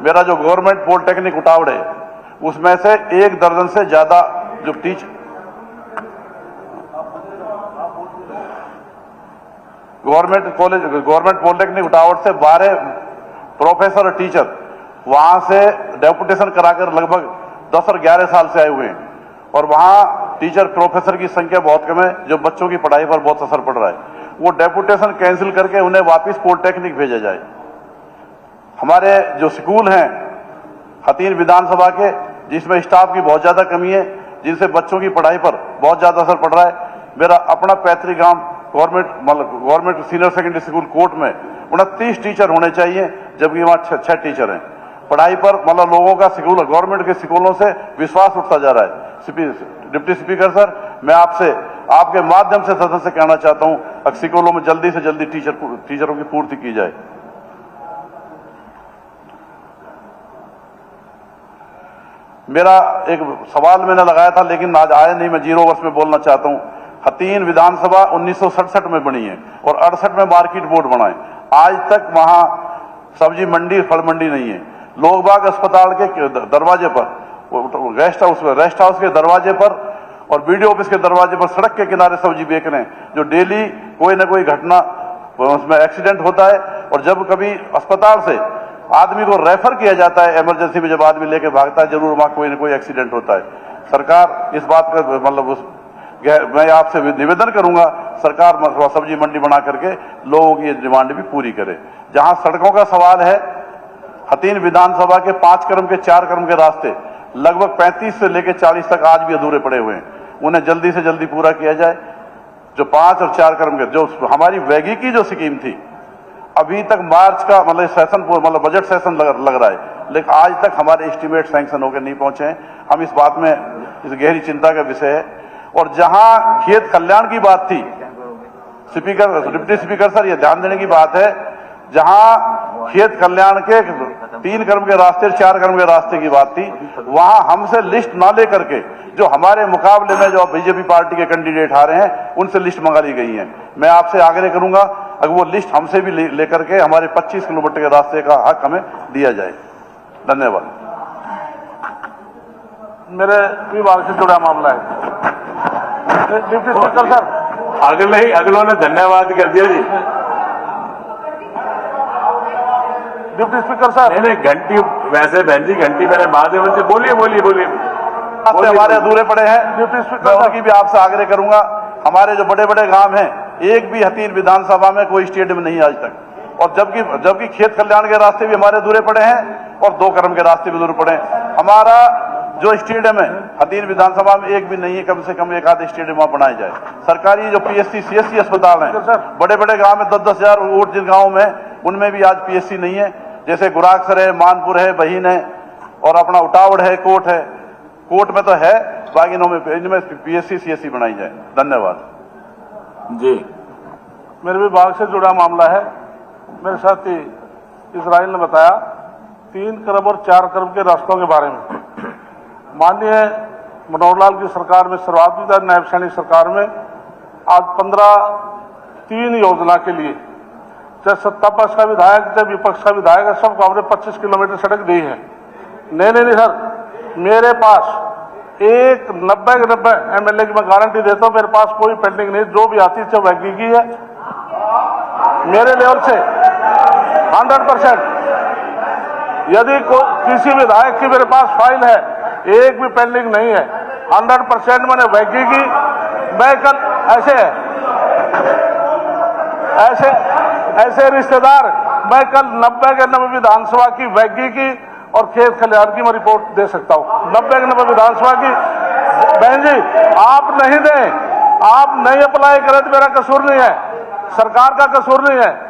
मेरा जो government polytechnic Utawad है उसमें से 1 दर्जन से ज्यादा जो गवर्नमेंट पॉलिटेक्निक उटावड़ से 12 प्रोफेसर और टीचर वहां से डेपुटेशन कराकर लगभग 10 और 11 साल से आए हुए हैं और वहां टीचर प्रोफेसर की संख्या बहुत कम है, जो बच्चों की पढ़ाई पर बहुत असर पड़ रहा है। वो डेपुटेशन कैंसिल करके उन्हें वापस पॉलिटेक्निक भेजा जाए। हमारे जो स्कूल हैं हथीन विधानसभा के, जिसमें स्टाफ की बहुत ज्यादा कमी है, जिनसे बच्चों की पढ़ाई पर बहुत ज्यादा असर पड़ रहा है। मेरा अपना पैतृक गांव government senior secondary school Kot में 29 टीचर होने चाहिए, जबकि वहां 6 टीचर हैं। पढ़ाई पर लोगों का स्कूल गवर्नमेंट के स्कूलों से विश्वास उठता जा रहा है। डिप्टी स्पीकर सर, मैं आपसे आपके माध्यम से सदन से कहना चाहता हूं कि स्कूलों में जल्दी से जल्दी टीचरों की पूर्ति की जाए। मेरा एक सवाल मैंने लगाया था लेकिन आज आया नहीं, मैं 0 वर्ष में बोलना चाहता हूं। हथीन विधानसभा 1967 में बनी है और 68 में मार्केट बोर्ड बना है। आज तक वहां सब्जी मंडी फल मंडी नहीं है। लोग बाग अस्पताल के दरवाजे पर, रेस्ट हाउस के दरवाजे पर और बीडीओ ऑफिस के दरवाजे पर सड़क के किनारे सब्जी बेच रहे हैं, जो डेली कोई ना कोई घटना उसमें एक्सीडेंट होता है। और जब कभी अस्पताल से आदमी को रेफर किया जाता है, इमरजेंसी में जब आदमी लेके भागता है, जरूर वहां कोई ना कोई एक्सीडेंट होता है। सरकार इस बात का मैं आपसे निवेदन करूंगा, सरकार सब्जी मंडी बना करके लोगों की डिमांड भी पूरी करे। जहां सड़कों का सवाल है, हथीन विधानसभा के 5 क्रम के 4 क्रम के रास्ते लगभग 35 से लेकर 40 तक आज भी अधूरे पड़े हुए हैं। उन्हें जल्दी से जल्दी पूरा किया जाए। जो 5 और 4 क्रम के, जो हमारी वैगी की जो स्कीम थी, अभी तक मार्च का सेशन बजट सेशन लग रहा है, लेकिन आज तक हमारे एस्टीमेट सैंक्शन होकर नहीं पहुंचे हैं। हम इस बात में इस गहरी चिंता का विषय है। और जहां खेत कल्याण की बात थी, डिप्टी स्पीकर सर, यह ध्यान देने की बात है, जहां खेत कल्याण के 3 क्रम के रास्ते 4 क्रम के रास्ते की बात थी, वहां हमसे लिस्ट ना लेकर के जो हमारे मुकाबले में जो बीजेपी पार्टी के कैंडिडेट आ रहे हैं, उनसे लिस्ट मंगा ली गई है। मैं आपसे आग्रह करूंगा अगर वो लिस्ट हमसे भी लेकर के हमारे 25 किलोमीटर के रास्ते का हक हमें दिया जाए। धन्यवाद। मेरे विभाग से जुड़ा मामला है। डिप्टी स्पीकर सर, अगलों ने धन्यवाद कर दिया जी। डिप्टी स्पीकर सर, नहीं घंटी, वैसे बहन जी घंटी मैंने बाद में बोलिए हमारे अधूरे पड़े हैं। डिप्टी स्पीकर सर की भी आपसे आग्रह करूंगा, हमारे जो बड़े बड़े गांव हैं, एक भी हथीन विधानसभा में कोई स्टेडियम नहीं है आज तक। और जबकि खेत कल्याण के रास्ते भी हमारे अधूरे पड़े हैं और 2 क्रम के रास्ते भी अधूरे पड़े हैं। हमारा जो स्टेडियम है हथीन विधानसभा में एक भी नहीं है, कम से कम 1 आध स्टेडियम वहां बनाया जाए। सरकारी जो पीएससी सीएससी अस्पताल हैं, बड़े बड़े गांव में 10-10 हजार वोट जिन गांवों में, उनमें भी आज पीएससी नहीं है। जैसे गुरागसर है, मानपुर है, बहीन है और अपना उटावड़ है, कोट है। कोट में तो है, बाकी इनमें पीएससी सीएससी बनाई जाए। धन्यवाद जी। मेरे विभाग से जुड़ा मामला है। मेरे साथी इजराइल ने बताया 3 क्रम और 4 क्रम के रास्तों के बारे में। माननीय मनोहर लाल की सरकार में, सर्वाधिक नायब सैनिक सरकार में आज 15-3 योजना के लिए, चाहे सत्ता पक्ष का विधायक चाहे विपक्ष का विधायक, सबको हमने 25 किलोमीटर सड़क दी है। नहीं सर, मेरे पास 90 के 90 एमएलए की मैं गारंटी देता हूं, मेरे पास कोई पेंडिंग नहीं। जो भी आती है वैगी की है मेरे लेवल से 100%। यदि किसी विधायक की मेरे पास फाइल है, एक भी पेंडिंग नहीं है, 100% मैंने वैगी की। मैं कल ऐसे रिश्तेदार, मैं कल 90 के 90 विधानसभा की वैगी की और खेत खलिहान की मैं रिपोर्ट दे सकता हूं। 90 के 90 विधानसभा की। बहन जी, आप नहीं दें, आप नहीं अप्लाई करें तो मेरा कसूर नहीं है, सरकार का कसूर नहीं है।